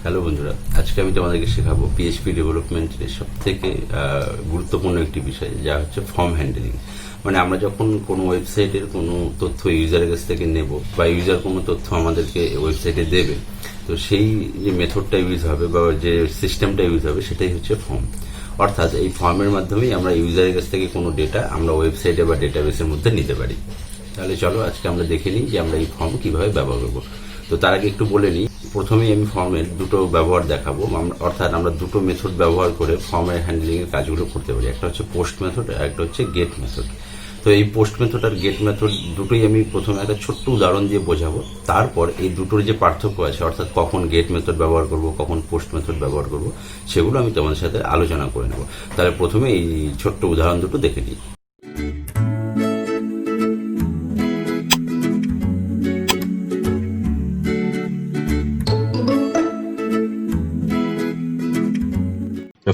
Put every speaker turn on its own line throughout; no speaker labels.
Hello বন্ধুরা, আজকে আমি তোমাদেরকে শেখাবো পিএইচপি ডেভেলপমেন্টের সব থেকে গুরুত্বপূর্ণ একটি বিষয়, যা হচ্ছে ফর্ম হ্যান্ডলিং। মানে আমরা যখন কোনো ওয়েবসাইটের কোনো তথ্য ইউজারের কাছ থেকে নেব বা ইউজার কোনো তথ্য আমাদেরকে ওয়েবসাইটে দেবে, তো সেই যে মেথডটা ইউজ হবে বা যে সিস্টেমটা ইউজ হবে সেটাই হচ্ছে ফর্ম। অর্থাৎ এই ফর্মের মাধ্যমেই আমরা ইউজারের কাছ থেকে কোনো ডেটা আমরা ওয়েবসাইটে বা ডেটাবেসের মধ্যে নিতে পারি। তাহলে চলো আজকে আমরা দেখে নিই যে আমরা এই ফর্ম কিভাবে ব্যবহার করবো। তো তার আগে একটু বলে নিই, প্রথমেই আমি ফর্মের দুটো ব্যবহার দেখাবো। অর্থাৎ আমরা দুটো মেথড ব্যবহার করে ফর্মের হ্যান্ডলিং এর কাজগুলো করতে পারি। একটা হচ্ছে পোস্ট মেথড আর একটা হচ্ছে গেট মেথড। তো এই পোস্ট মেথড আর গেট মেথড দুটোই আমি প্রথমে একটা ছোট্ট উদাহরণ দিয়ে বোঝাবো। তারপর এই দুটোর যে পার্থক্য আছে, অর্থাৎ কখন গেট মেথড ব্যবহার করব, কখন পোস্ট মেথড ব্যবহার করব, সেগুলো আমি তোমাদের সাথে আলোচনা করে নেব। তাহলে প্রথমে এই ছোট্ট উদাহরণ দুটো দেখে নিই।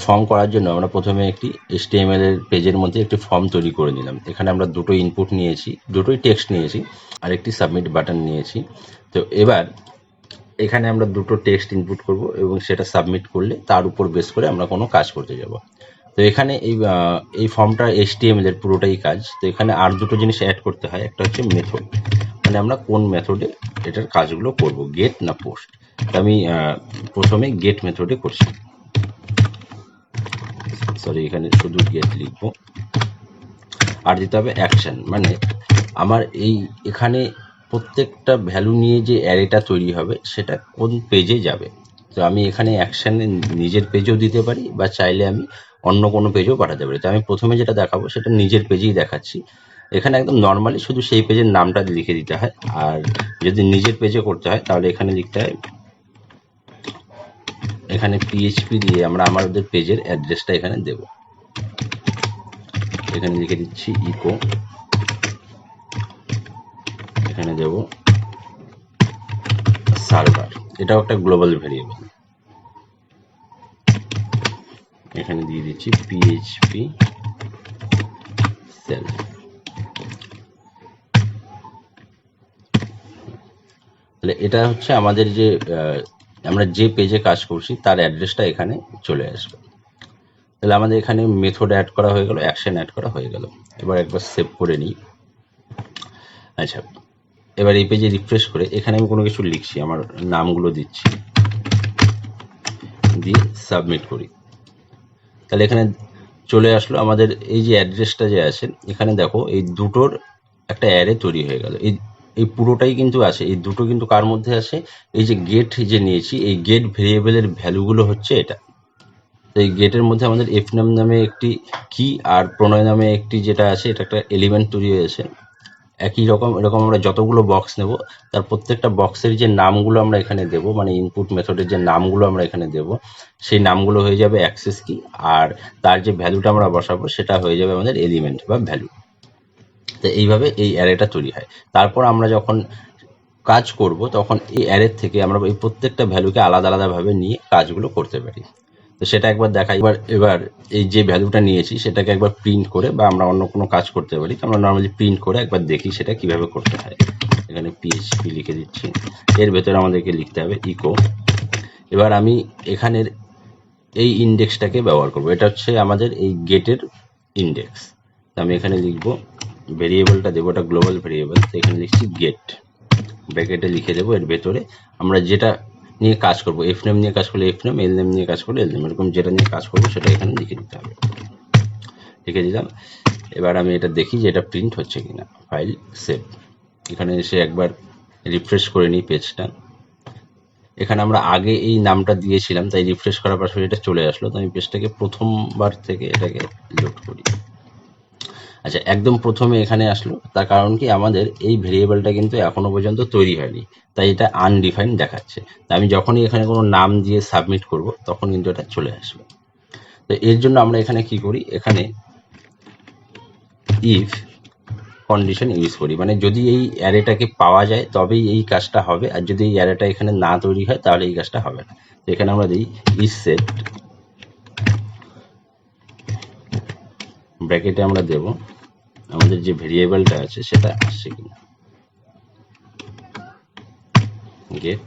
ফর্ম করার জন্য আমরা প্রথমে একটি HTML এর পেজের মধ্যে একটি ফর্ম তৈরি করে নিলাম। এখানে আমরা দুটো ইনপুট নিয়েছি, দুটোই টেক্সট নিয়েছি, আর একটি সাবমিট বাটন নিয়েছি। তো এবার এখানে আমরা দুটো টেক্সট ইনপুট করব এবং সেটা সাবমিট করলে তার উপর বেস করে আমরা কোনো কাজ করতে যাব। তো এখানে এই ফর্মটা HTML এর পুরোটাই কাজ। তো এখানে আর দুটো জিনিস অ্যাড করতে হয়। একটা হচ্ছে মেথড, মানে আমরা কোন মেথডে এটার কাজগুলো করব, গেট না পোস্ট। তো আমি প্রথমে গেট মেথডে করছি। সরি, এখানে শুধু গেট লিখবো। আর দিতে হবে অ্যাকশন, মানে আমার এখানে প্রত্যেকটা ভ্যালু নিয়ে যে অ্যারেটা তৈরি হবে সেটা কোন পেজে যাবে। তো আমি এখানে অ্যাকশানে নিজের পেজেও দিতে পারি বা চাইলে আমি অন্য কোনো পেজেও পাঠাতে পারি। তো আমি প্রথমে যেটা দেখাবো সেটা নিজের পেজেই দেখাচ্ছি। এখানে একদম নর্মালি শুধু সেই পেজের নামটা লিখে দিতে হয়। আর যদি নিজের পেজে করতে হয় তাহলে এখানে লিখতে হয়, এখানে PHP দিয়ে আমরা আমাদের পেজের অ্যাড্রেসটা এখানে দেব। এখানে লিখে দিচ্ছি ইকো, এখানে দেব সার্ভার, এটাও একটা গ্লোবাল ভেরিয়েবল। এখানে দিয়ে দিচ্ছি PHP সেলফ। তাহলে এটা হচ্ছে আমাদের যে আমরা যে পেজে কাজ করছি তার অ্যাড্রেসটা এখানে চলে আসবে। তাহলে আমাদের এখানে মেথড অ্যাড করা হয়ে গেল, অ্যাকশন অ্যাড করা হয়ে গেল। এবার একবার সেভ করে নিই। আচ্ছা, এবার এই পেজে রিফ্রেশ করে এখানে আমি কোনো কিছু লিখছি, আমার নামগুলো দিচ্ছি, দিয়ে সাবমিট করি। তাহলে এখানে চলে আসলো আমাদের এই যে অ্যাড্রেসটা যে আছে। এখানে দেখো এই দুটোর একটা অ্যারে তৈরি হয়ে গেল। এই পুরোটাই কিন্তু আছে, এই দুটো কিন্তু কার মধ্যে আছে, এই যে গেট যে নিয়েছি, এই গেট ভেরিয়েবলের ভ্যালুগুলো হচ্ছে এটা। তো এই গেটের মধ্যে আমাদের এফনাম নামে একটি কি আর প্রণয় নামে একটি যেটা আছে, এটা একটা এলিমেন্ট তৈরি হয়েছে। একই রকম এরকম আমরা যতগুলো বক্স নেব তার প্রত্যেকটা বক্সের যে নামগুলো আমরা এখানে দেব, মানে ইনপুট মেথডের যে নামগুলো আমরা এখানে দেব, সেই নামগুলো হয়ে যাবে অ্যাক্সেস কি, আর তার যে ভ্যালুটা আমরা বসাবো সেটা হয়ে যাবে আমাদের এলিমেন্ট বা ভ্যালু। তো এইভাবে এই অ্যারেটা তৈরি হয়। তারপর আমরা যখন কাজ করব তখন এই অ্যারের থেকে আমরা এই প্রত্যেকটা ভ্যালুকে আলাদা আলাদাভাবে নিয়ে কাজগুলো করতে পারি। তো সেটা একবার দেখাই। এবার এই যে ভ্যালুটা নিয়েছি সেটাকে একবার প্রিন্ট করে বা আমরা অন্য কোনো কাজ করতে পারি। আমরা নর্মালি প্রিন্ট করে একবার দেখি সেটা কিভাবে করতে হয়। এখানে PHP লিখে দিচ্ছি, এর ভেতরে আমাদেরকে লিখতে হবে ইকো। এবার আমি এখানের এই ইন্ডেক্সটাকে ব্যবহার করব, এটা হচ্ছে আমাদের এই গেটের ইন্ডেক্স। আমি এখানে লিখবো, ভেরিয়েবলটা দেবো, এটা গ্লোবাল ভেরিয়েবল। তো এখানে লিখছি গেট, ব্র্যাকেটে লিখে দেবো এর ভেতরে আমরা যেটা নিয়ে কাজ করব, এফ নেম নিয়ে কাজ করলে এফ নেম, এল নেম নিয়ে কাজ করলে এল নেম, এরকম যেটা নিয়ে কাজ করবো সেটা এখানে লিখে দিতে হবে। লিখে দিলাম। এবার আমি এটা দেখি যে এটা প্রিন্ট হচ্ছে কিনা। File, save. এখানে এসে একবার রিফ্রেশ করে নিই পেজটা। এখানে আমরা আগে এই নামটা দিয়েছিলাম, তাই রিফ্রেশ করার পর এটা চলে আসলো। তো আমি পেজটাকে প্রথমবার থেকে এটাকে লোড করি। আচ্ছা, একদম প্রথমে এখানে আসলো, তার কারণ কি, আমাদের এই ভেরিয়েবলটা কিন্তু এখনো পর্যন্ত তৈরি হয়নি, তাই এটা আনডিফাইন্ড দেখাচ্ছে। আমি যখনই এখানে কোনো নাম দিয়ে সাবমিট করব তখন কিন্তু এটা চলে আসবে। তো এর জন্য আমরা এখানে কি করি, এখানে ইফ কন্ডিশন ইউজ করি, মানে যদি এই অ্যারেটাকে পাওয়া যায় তবেই এই কাজটা হবে, আর যদি এই অ্যারেটা এখানে না তৈরি হয় তাহলে এই কাজটা হবে না। তো এখানে আমরা দিই ইজ সেট, ব্র্যাকেটে আমরা দেব আমাদের যে ভেরিয়েবলটা আছে সেটা আসছে কিনা, গেট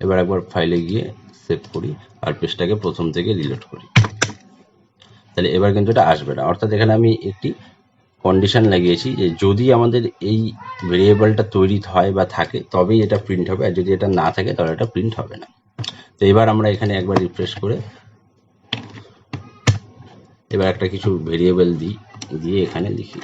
এবার একবার ফাইলে গিয়ে সেভ করি আর পেজটাকে প্রথম থেকে রিলোড করি, তাহলে এবার কিন্তু এটা আসবে না। অর্থাৎ এখানে আমি একটি কন্ডিশন লাগিয়েছি যে যদি আমাদের এই ভেরিয়েবলটা তৈরি হয় বা থাকে তবেই এটা প্রিন্ট হবে, আর যদি এটা না থাকে তাহলে এটা প্রিন্ট হবে না। তো এবার আমরা এখানে একবার রিফ্রেশ করে এবার একটা কিছু ভেরিয়েবল দিয়ে এখানে লিখি,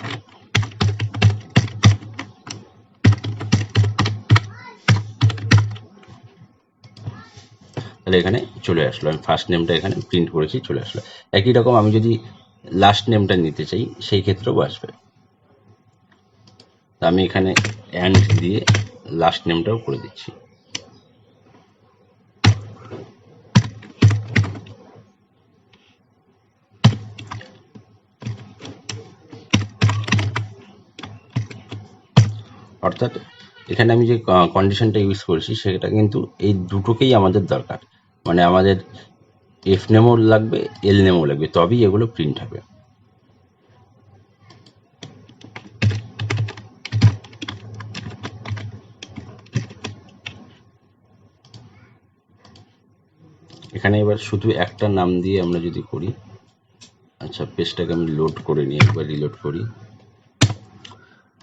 তাহলে এখানে চলে আসলো। আমি ফার্স্ট নেমটা এখানে প্রিন্ট করেছি, চলে আসলো। একই রকম আমি যদি লাস্ট নেমটা নিতে চাই সেই ক্ষেত্রেও আসবে। আমি এখানে অ্যান্ড দিয়ে লাস্ট নেমটাও করে দিচ্ছি। অর্থাৎ এখানে আমি যে কন্ডিশনটা ইউজ করেছি সেটা কিন্তু এই দুটোকেই আমাদের দরকার, মানে আমাদের এফ নেমও লাগবে, এল নেমও লাগবে, তবেই এগুলো প্রিন্ট হবে। এখানে এবার শুধু একটা নাম দিয়ে আমরা যদি করি, আচ্ছা পেজটাকে আমি লোড করে নিই, একবার রিলোড করি।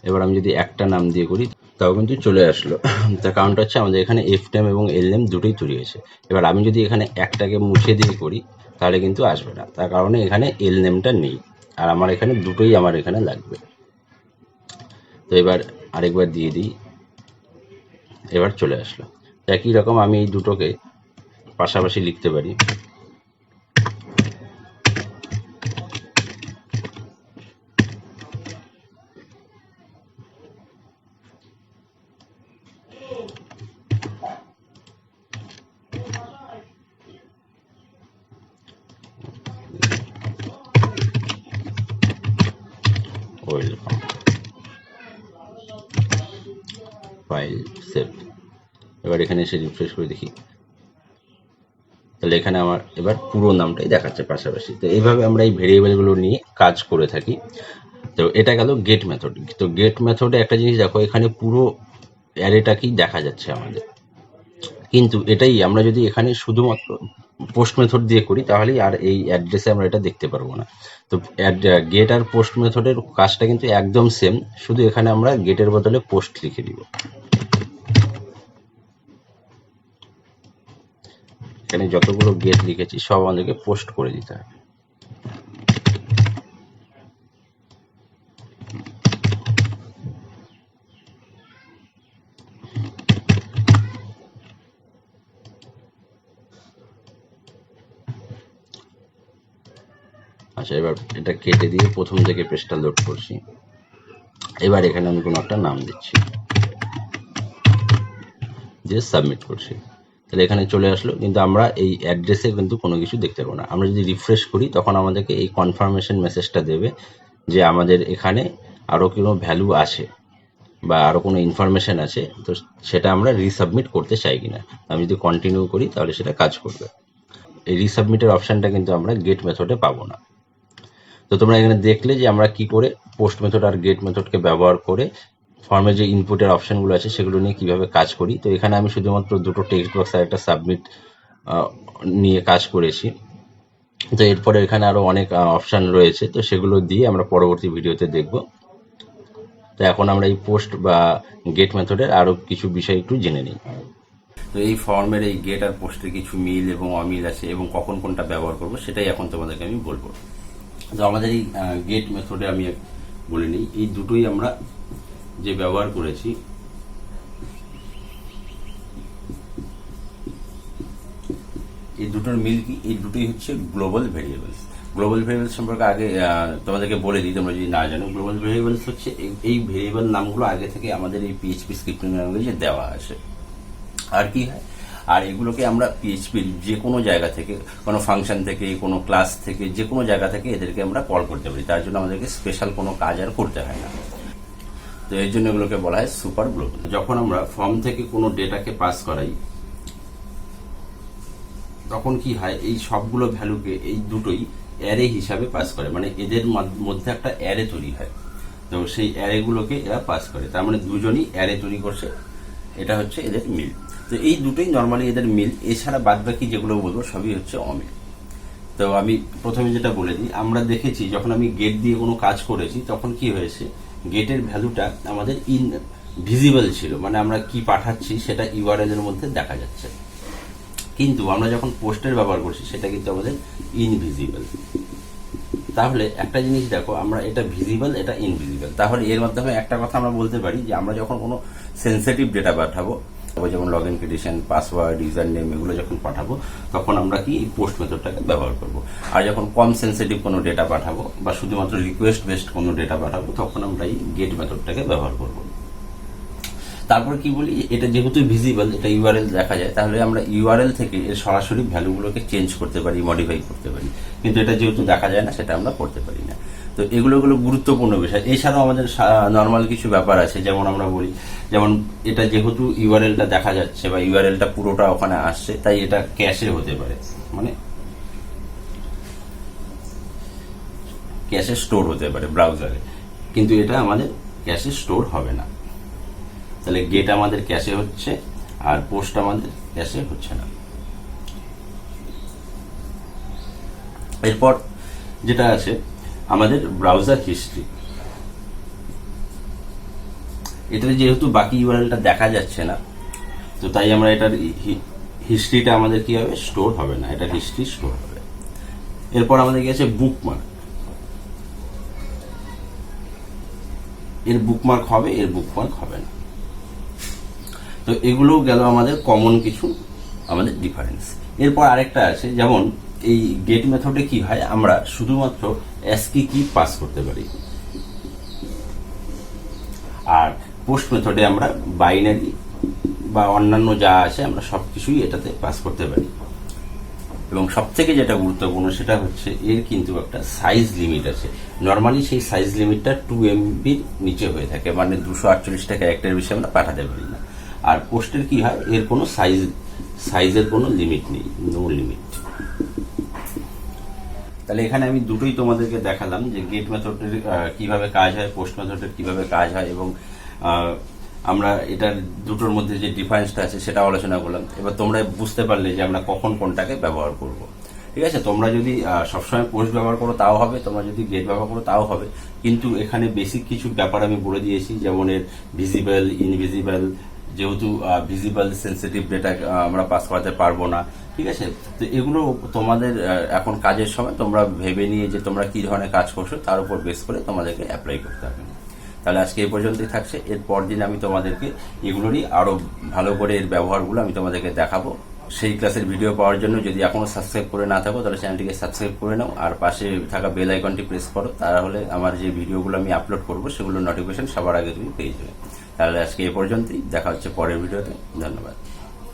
এবার আমি যদি একটা নাম দিয়ে করি তাও কিন্তু চলে আসলো। তার কারণটা হচ্ছে আমাদের এখানে এফ নেম এবং এল নেম দুটোই তৈরি হয়েছে। এবার আমি যদি এখানে একটাকে মুছে দিয়ে করি তাহলে কিন্তু আসবে না, তার কারণে এখানে এল নেমটা নেই, আর আমার এখানে দুটোই আমার এখানে লাগবে। তো এবার আরেকবার দিয়ে দিই, এবার চলে আসলো। একই রকম আমি এই দুটোকে পাশাপাশি লিখতে পারি। Welcome, file save. এবার এখানে এসে রিফ্রেশ করে দেখি, তাহলে এখানে আমার এবার পুরো নামটাই দেখাচ্ছে পাশাপাশি। তো এইভাবে আমরা এই ভেরিয়েবলগুলো নিয়ে কাজ করে থাকি। তো এটা গেল গেট মেথড। তো গেট মেথডে একটা জিনিস দেখো, এখানে পুরো অ্যারেটাকেই দেখা যাচ্ছে আমাদের, কিন্তু এটাই আমরা যদি এখানে শুধুমাত্র পোস্ট মেথড দিয়ে করি তাহলে আর এই অ্যাড্রেসে আমরা এটা দেখতে পারবো না। তো গেট আর পোস্ট মেথডের কাজটা কিন্তু একদম সেম, শুধু এখানে আমরা গেটের বদলে পোস্ট লিখে দিব। এখানে যতগুলো গেট লিখেছি সব আমাদেরকে পোস্ট করে দিতে হবে। আচ্ছা এবার এটা কেটে দিয়ে প্রথম থেকে পেজটা লোড করছি। এবার এখানে আমি কোনো একটা নাম দিচ্ছি, দিয়ে সাবমিট করছি, তাহলে এখানে চলে আসলো। কিন্তু আমরা এই অ্যাড্রেসে কিন্তু কোনো কিছু দেখতে পাবো না। আমরা যদি রিফ্রেশ করি তখন আমাদেরকে এই কনফার্মেশন মেসেজটা দেবে যে আমাদের এখানে আরও কোনো ভ্যালু আছে বা আরও কোনো ইনফরমেশন আছে, তো সেটা আমরা রিসাবমিট করতে চাই কিনা। আমি যদি কন্টিনিউ করি তাহলে সেটা কাজ করবে। এই রিসাবমিটের অপশানটা কিন্তু আমরা গেট মেথডে পাবো না। তো তোমরা এখানে দেখলে যে আমরা কি করে পোস্ট মেথড আর গেট মেথডকে ব্যবহার করে ফর্মে যে ইনপুটের অপশানগুলো আছে সেগুলো নিয়ে কিভাবে কাজ করি। তো এখানে আমি শুধুমাত্র দুটো টেক্সট বক্স আর একটা সাবমিট নিয়ে কাজ করেছি। তো এরপরে এখানে আরও অনেক অপশান রয়েছে, তো সেগুলো দিয়ে আমরা পরবর্তী ভিডিওতে দেখব। তো এখন আমরা এই পোস্ট বা গেট মেথডের আরও কিছু বিষয় একটু জেনে নিই। তো এই ফর্মের এই গেট আর পোস্টের কিছু মিল এবং অমিল আছে এবং কখন কোনটা ব্যবহার করব সেটাই এখন তোমাদেরকে আমি বলবো। তো আমাদের এই গেট মেথডে আমি বলে নিই, এই দুটোই আমরা যে ব্যবহার করেছি, এই দুটোর মিল কি, এই দুটোই হচ্ছে গ্লোবাল ভেরিয়েবলস। গ্লোবাল ভেরিয়েবলস সম্পর্কে আগে তোমাদেরকে বলে দিই, তোমরা যদি না জানো। গ্লোবাল ভেরিয়েবলস হচ্ছে এই ভেরিয়েবল নামগুলো আগে থেকে আমাদের এই পিএইচপি স্ক্রিপ্টিং ল্যাঙ্গুয়েজে দেওয়া আছে। আর কি হয়, আর এগুলোকে আমরা পিএইচপির যে কোনো জায়গা থেকে, কোনো ফাংশন থেকে, কোনো ক্লাস থেকে, যে কোনো জায়গা থেকে এদেরকে আমরা কল করতে পারি। তার জন্য আমাদেরকে স্পেশাল কোনো কাজ আর করতে হয় না। তো এই জন্য এগুলোকে বলা হয় সুপার গ্লোবাল। যখন আমরা ফর্ম থেকে কোনো ডেটাকে পাস করাই তখন কি হয়, এই সবগুলো ভ্যালুকে এই দুটোই অ্যারে হিসাবে পাস করে, মানে এদের মধ্যে একটা অ্যারে তৈরি হয়। তো সেই অ্যারেগুলোকে এরা পাস করে, তার মানে দুজনই অ্যারে তৈরি করছে, এটা হচ্ছে এদের মিল। তো এই দুটোই নর্মালি এদের মিল, এছাড়া বাদ বাকি যেগুলো বলবো সবই হচ্ছে অমিল। তো আমি প্রথমে যেটা বলে দিই, আমরা দেখেছি যখন আমি গেট দিয়ে কোনো কাজ করেছি তখন কি হয়েছে, গেটের ভ্যালুটা আমাদের ভিজিবল ছিল, মানে আমরা কি পাঠাচ্ছি সেটা ইউআরএল এর মধ্যে দেখা যাচ্ছে। কিন্তু আমরা যখন পোস্টের ব্যবহার করছি সেটা কিন্তু আমাদের ইনভিজিবল। তাহলে একটা জিনিস দেখো, আমরা এটা ভিজিবল, এটা ইনভিজিবল। তাহলে এর মাধ্যমে একটা কথা আমরা বলতে পারি যে আমরা যখন কোনো সেন্সিটিভ ডেটা পাঠাবো, যেমন log in credential, password, user name, এগুলো যখন পাঠাবো তখন আমরা কি এই পোস্ট মেথডটাকে ব্যবহার করব। আর যখন কম সেন্সিটিভ কোনো ডেটা পাঠাবো বা শুধুমাত্র রিকোয়েস্ট বেসড কোনো ডেটা পাঠাবো তখন আমরা এই গেট মেথডটাকে ব্যবহার করব। তারপর কি বলি, এটা যেহেতু ভিজিবল, এটা ইউআরএল দেখা যায়, তাহলে আমরা ইউআরএল থেকে এর সরাসরি ভ্যালুগুলোকে চেঞ্জ করতে পারি, মডিফাই করতে পারি। কিন্তু এটা যেহেতু দেখা যায় না, সেটা আমরা করতে পারি না। তো এগুলো গুরুত্বপূর্ণ বিষয়। এছাড়াও আমাদের নর্মাল কিছু ব্যাপার আছে, যেমন আমরা বলি, যেমন এটা যেহেতু ইউআরএলটা দেখা যাচ্ছে বা ইউআরএলটা পুরোটা ওখানে আসছে, তাই এটা ক্যাশে হতে পারে, মানে ক্যাশে স্টোর হতে পারে ব্রাউজারে, কিন্তু এটা আমাদের ক্যাশে স্টোর হবে না। তাহলে গেট আমাদের ক্যাশে হচ্ছে আর পোস্ট আমাদের ক্যাশে হচ্ছে না। এরপর যেটা আছে আমাদের ব্রাউজার হিস্ট্রি, এটাতে যেহেতু বাকি ইউআরএলটা দেখা যাচ্ছে না, তো তাই আমরা এটার হিস্ট্রিটা আমাদের কি হবে, স্টোর হবে না, এটার হিস্ট্রি স্টোর হবে। এরপর আমাদের কি আছে বুকমার্ক, এর বুকমার্ক হবে, এর বুকমার্ক হবে না। তো এগুলোও গেল আমাদের কমন কিছু আমাদের ডিফারেন্স। এরপর আরেকটা আছে, যেমন এই গেট মেথডে কি হয়, আমরা শুধুমাত্র অ্যাসকি কি পাস করতে পারি, আর পোস্ট মেথডে আমরা বাইনারি বা অন্যান্য যা আছে আমরা সবকিছুই এটাতে পাস করতে পারি। এবং সব থেকে যেটা গুরুত্বপূর্ণ সেটা হচ্ছে এর কিন্তু একটা সাইজ লিমিট আছে। নর্মালি সেই সাইজ লিমিটটা 2 MBর নিচে হয়ে থাকে, মানে 248টা ক্যারেক্টারের বেশি আমরা পাঠাতে পারি না। আর পোস্টের কি হয়, এর কোনো সাইজের কোনো লিমিট নেই, নো লিমিট। তাহলে এখানে আমি দুটোই তোমাদেরকে দেখালাম যে গেট মেথডের কিভাবে কাজ হয়, পোস্ট মেথডের কিভাবে কাজ হয়, এবং আমরা এটার দুটোর মধ্যে যে ডিফারেন্সটা আছে সেটা আলোচনা করলাম। এবার তোমরা বুঝতে পারলে যে আমরা কখন কোনটাকে ব্যবহার করব। ঠিক আছে, তোমরা যদি সবসময় পোস্ট ব্যবহার করো তাও হবে, তোমরা যদি গেট ব্যবহার করো তাও হবে, কিন্তু এখানে বেসিক কিছু ব্যাপার আমি বলে দিয়েছি, যেমন এর ভিজিবল, ইনভিজিবল, যেহেতু ভিজিবল সেন্সিটিভ ডেটা আমরা পাস করাতে পারবো না। ঠিক আছে, তো এগুলো তোমাদের এখন কাজের সময় তোমরা ভেবে নিয়ে যে তোমরা কি ধরনের কাজ করছো তার উপর বেস করে তোমাদেরকে অ্যাপ্লাই করতে হবে। তাহলে আজকে এই পর্যন্তই থাকছে। এর পর দিন আমি তোমাদেরকে এগুলোরই আরো ভালো করে এর ব্যবহারগুলো আমি তোমাদেরকে দেখাবো। সেই ক্লাসের ভিডিও পাওয়ার জন্য যদি এখনো সাবস্ক্রাইব করে না থাকো তাহলে চ্যানেলটিকে সাবস্ক্রাইব করে নাও, আর পাশে থাকা বেল আইকনটি প্রেস করো, তাহলে আমার যে ভিডিওগুলো আমি আপলোড করবো সেগুলোর নোটিফিকেশন সবার আগে তুমি পেয়ে যাবে। তাহলে আজকে এই পর্যন্তই, দেখা হচ্ছে পরের ভিডিওতে। ধন্যবাদ।